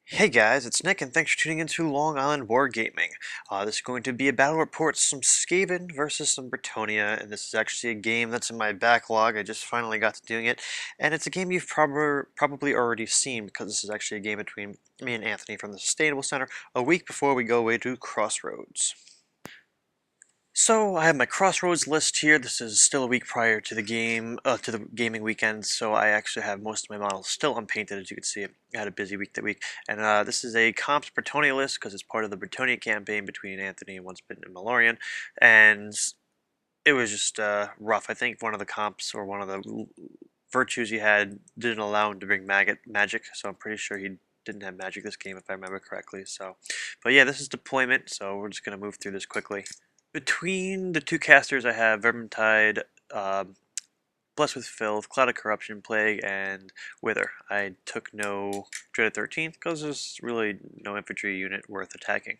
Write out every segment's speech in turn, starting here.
Hey guys, it's Nick, and thanks for tuning into Long Island Wargaming. This is going to be a battle report, some Skaven versus some Bretonnia, and this is actually a game that's in my backlog. I just finally got to doing it, and it's a game you've probably already seen because this is actually a game between me and Anthony from the Sustainable Center a week before we go away to Crossroads. So I have my Crossroads list here. This is still a week prior to the game, to the gaming weekend. So I actually have most of my models still unpainted, as you can see. I had a busy week that week, and this is a comps Bretonnia list because it's part of the Bretonnia campaign between Anthony and Once Bitten and Malorian, and it was just rough. I think one of the comps or one of the virtues he had didn't allow him to bring magic, so I'm pretty sure he didn't have magic this game if I remember correctly. So, but yeah, this is deployment, so we're just gonna move through this quickly. Between the two casters, I have Vermintide, Blessed with Filth, Cloud of Corruption, Plague, and Wither. I took no Dreaded 13th because there's really no infantry unit worth attacking.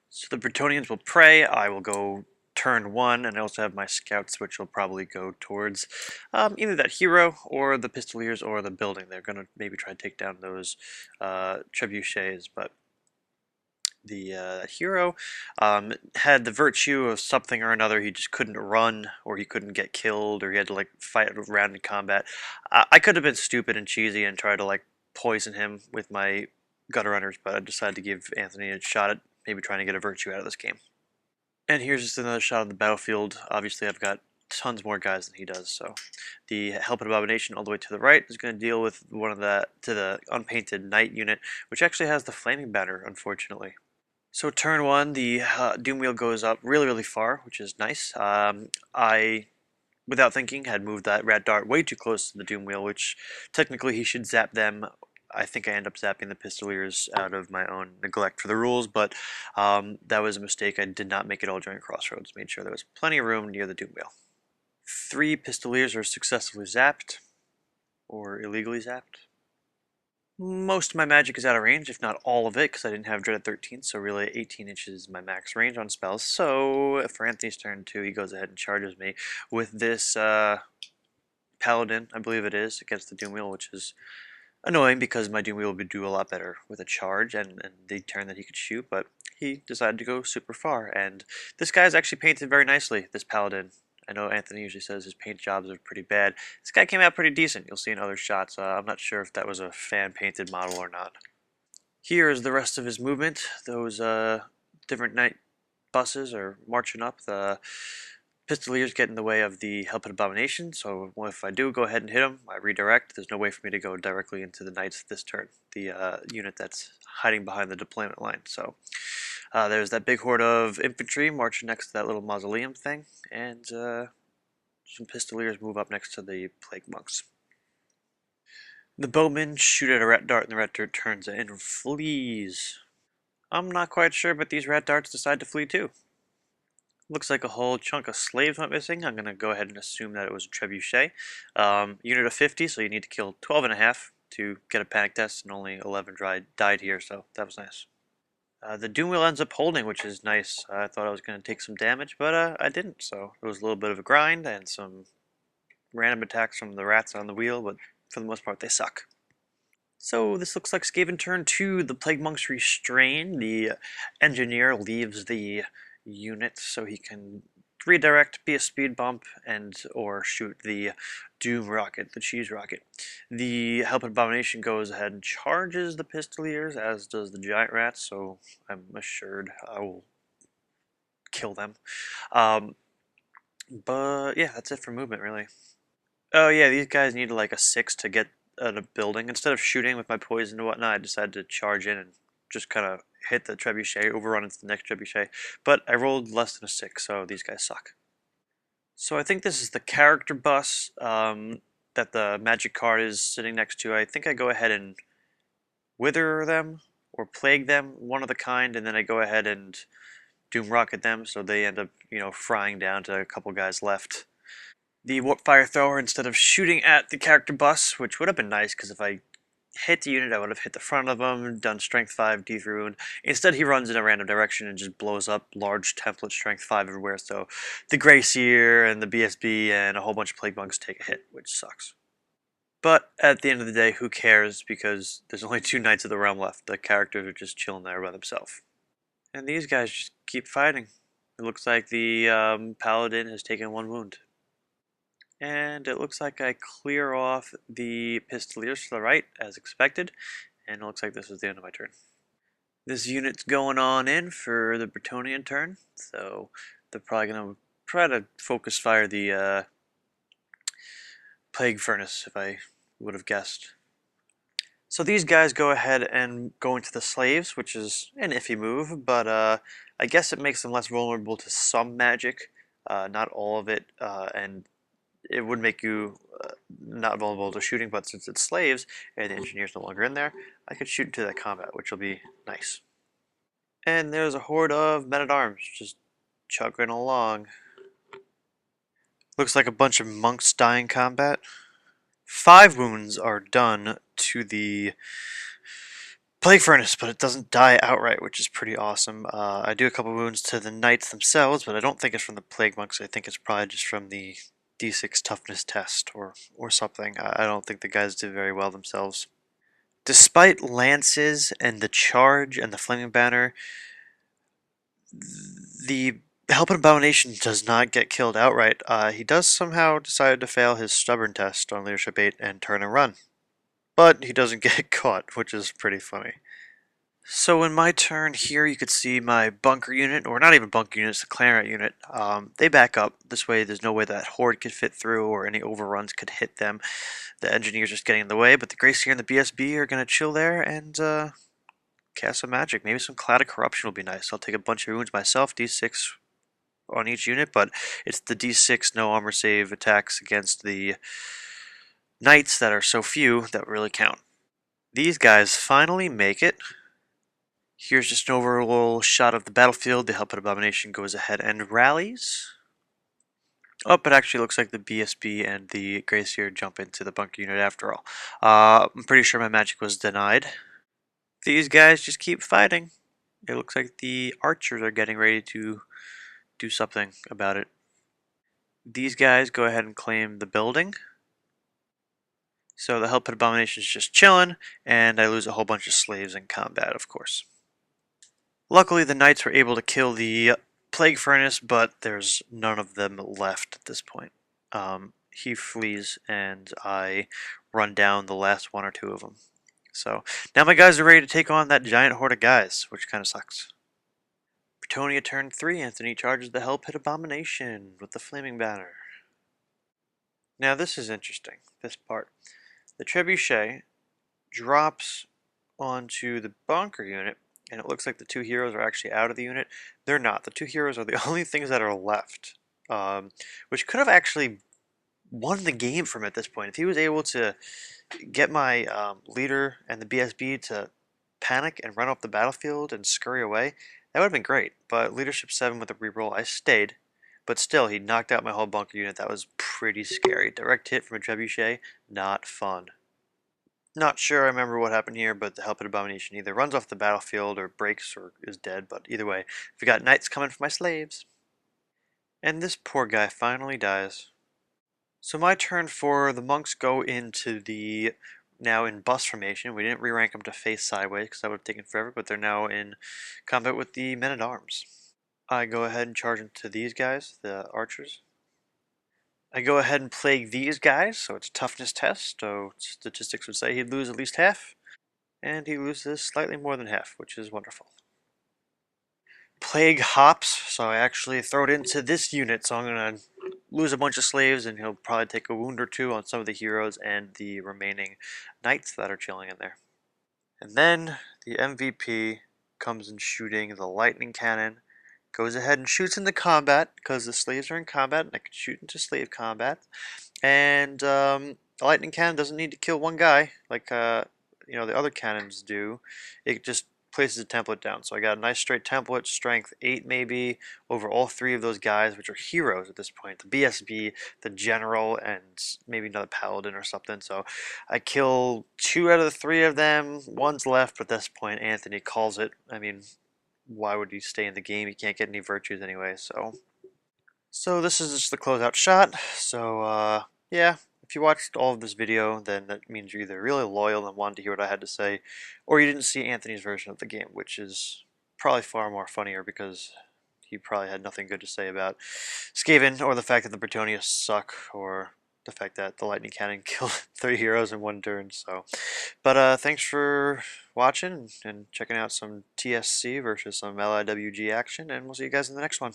So the Bretonians will pray. I will go turn 1, and I also have my scouts, which will probably go towards either that hero or the Pistoliers or the building. They're going to maybe try to take down those trebuchets, but the hero had the virtue of something or another. He just couldn't run, or he couldn't get killed, or he had to like fight around in combat. I could have been stupid and cheesy and tried to like poison him with my gutter runners, but I decided to give Anthony a shot at maybe trying to get a virtue out of this game. And here's just another shot of the battlefield. Obviously, I've got tons more guys than he does, so the Helping Abomination all the way to the right is going to deal with one of the unpainted knight unit, which actually has the flaming banner, unfortunately. So turn 1, the Doom Wheel goes up really, really far, which is nice. I, without thinking, had moved that Rat Dart way too close to the Doom Wheel, which technically he should zap them. I think I end up zapping the Pistoliers out of my own neglect for the rules, but that was a mistake. I did not make it all during Crossroads. Made sure there was plenty of room near the Doom Wheel. 3 Pistoliers are successfully zapped, or illegally zapped. Most of my magic is out of range, if not all of it, because I didn't have Dread at 13, so really 18 inches is my max range on spells. So for Anthony's turn 2, he goes ahead and charges me with this Paladin, I believe it is, against the Doom Wheel, which is annoying because my Doom Wheel would do a lot better with a charge and the turn that he could shoot, but he decided to go super far. And this guy is actually painted very nicely, this Paladin. I know Anthony usually says his paint jobs are pretty bad. This guy came out pretty decent. You'll see in other shots. I'm not sure if that was a fan-painted model or not. Here is the rest of his movement. Those different night buses are marching up. The Pistoliers get in the way of the Helping Abomination, so if I do go ahead and hit him, I redirect. There's no way for me to go directly into the Knights this turn, the unit that's hiding behind the deployment line. So there's that big horde of infantry marching next to that little mausoleum thing, and some Pistoliers move up next to the Plague Monks. The bowmen shoot at a rat dart, and the rat dart turns and flees. I'm not quite sure, but these rat darts decide to flee too. Looks like a whole chunk of slaves went missing. I'm going to go ahead and assume that it was a trebuchet. Unit of 50, so you need to kill 12 and a half to get a panic test, and only 11 died here, so that was nice. The Doom Wheel ends up holding, which is nice. I thought I was going to take some damage, but I didn't, so it was a little bit of a grind and some random attacks from the rats on the wheel, but for the most part they suck. So this looks like Skaven Turn 2, the Plague Monks restrain. The engineer leaves the unit so he can redirect, be a speed bump, and or shoot the Doom Rocket, the Cheese Rocket. The Helping Abomination goes ahead and charges the Pistoliers, as does the Giant Rats, so I'm assured I will kill them. But yeah, that's it for movement, really. Oh yeah, these guys need like a 6 to get at a building. Instead of shooting with my poison and whatnot, I decided to charge in and just kind of hit the trebuchet, overrun into the next trebuchet. But I rolled less than a 6, so these guys suck. So I think this is the character bus that the magic card is sitting next to. I think I go ahead and wither them or plague them, one of the kind, and then I go ahead and doom rocket them, so they end up, frying down to a couple guys left. The warp fire thrower, instead of shooting at the character bus, which would have been nice because if I hit the unit I would have hit the front of them, done strength 5 dethrune. Instead he runs in a random direction and just blows up large template strength 5 everywhere, so the Grey Seer and the BSB and a whole bunch of Plague Monks take a hit, which sucks. But at the end of the day, who cares? Because there's only two Knights of the Realm left. The characters are just chilling there by themselves. And these guys just keep fighting. It looks like the Paladin has taken one wound. And it looks like I clear off the Pistoliers to the right, as expected. And it looks like this is the end of my turn. This unit's going on in for the Bretonnia Turn, so they're probably going to try to focus fire the Plague Furnace, if I would have guessed. So these guys go ahead and go into the Slaves, which is an iffy move, but I guess it makes them less vulnerable to some magic, not all of it, and it would make you not vulnerable to shooting, but since it's Slaves and the Engineer's no longer in there, I could shoot into that combat, which will be nice. And there's a horde of men-at-arms just chugging along. Looks like a bunch of monks die in combat. 5 wounds are done to the Plague Furnace, but it doesn't die outright, which is pretty awesome. I do a couple wounds to the knights themselves, but I don't think it's from the Plague Monks. I think it's probably just from the D6 toughness test or something. I don't think the guys did very well themselves. Despite lances and the charge and the flaming banner, the Helping Abomination does not get killed outright. He does somehow decide to fail his stubborn test on Leadership 8 and turn and run. But he doesn't get caught, which is pretty funny. So in my turn here, you could see my bunker unit, or not even bunker unit, it's the clarinet unit. They back up. This way there's no way that horde could fit through or any overruns could hit them. The engineer's just getting in the way, but the Gracier and the BSB are going to chill there and cast some magic. Maybe some Cloud of Corruption will be nice. I'll take a bunch of wounds myself, D6 on each unit, but it's the D6 no armor save attacks against the knights that are so few that really count. These guys finally make it. Here's just an overall shot of the battlefield. The Helping Abomination goes ahead and rallies. Oh, it actually looks like the BSB and the Gracier jump into the bunker unit after all. I'm pretty sure my magic was denied. These guys just keep fighting. It looks like the archers are getting ready to do something about it. These guys go ahead and claim the building. So the Helping Abomination is just chilling, and I lose a whole bunch of slaves in combat, of course. Luckily, the knights were able to kill the Plague Furnace, but there's none of them left at this point. He flees, and I run down the last one or two of them. So now my guys are ready to take on that giant horde of guys, which kind of sucks. Bretonnia Turn 3, Anthony charges the Hell Pit Abomination with the Flaming Banner. Now this is interesting, this part. The Trebuchet drops onto the bunker unit, and it looks like the 2 heroes are actually out of the unit. They're not. The 2 heroes are the only things that are left, which could have actually won the game from at this point. If he was able to get my leader and the BSB to panic and run up the battlefield and scurry away, that would have been great. But Leadership 7 with a reroll, I stayed. But still, he knocked out my whole bunker unit. That was pretty scary. Direct hit from a Trebuchet, not fun. Not sure I remember what happened here, but the Helping Abomination either runs off the battlefield or breaks or is dead, but either way, we got knights coming for my slaves. And this poor guy finally dies. So my turn 4, the monks go into the, now in bus formation. We didn't re-rank them to face sideways because that would have taken forever, but they're now in combat with the men-at-arms. I go ahead and charge into these guys, the archers. I go ahead and plague these guys, so it's a toughness test, so statistics would say he'd lose at least half, and he loses slightly more than half, which is wonderful. Plague hops, so I actually throw it into this unit, so I'm going to lose a bunch of slaves, and he'll probably take a wound or two on some of the heroes and the remaining knights that are chilling in there. And then the MVP comes in shooting the lightning cannon, goes ahead and shoots into combat, because the slaves are in combat, and I can shoot into slave combat. And the lightning cannon doesn't need to kill one guy like the other cannons do. It just places a template down. So I got a nice straight template, strength 8 maybe, over all 3 of those guys, which are heroes at this point. The BSB, the general, and maybe another paladin or something. So I kill 2 out of the 3 of them. One's left, but at this point Anthony calls it. I mean, why would he stay in the game? He can't get any virtues anyway, so this is just the closeout shot. So yeah, If you watched all of this video, then that means you're either really loyal and wanted to hear what I had to say, or you didn't see Anthony's version of the game, which is probably far more funnier because he probably had nothing good to say about Skaven, or the fact that the Bretonnia suck, or the fact that the lightning cannon killed 3 heroes in 1 turn. So, but thanks for watching and checking out some TSC versus some LIWG action, and we'll see you guys in the next one.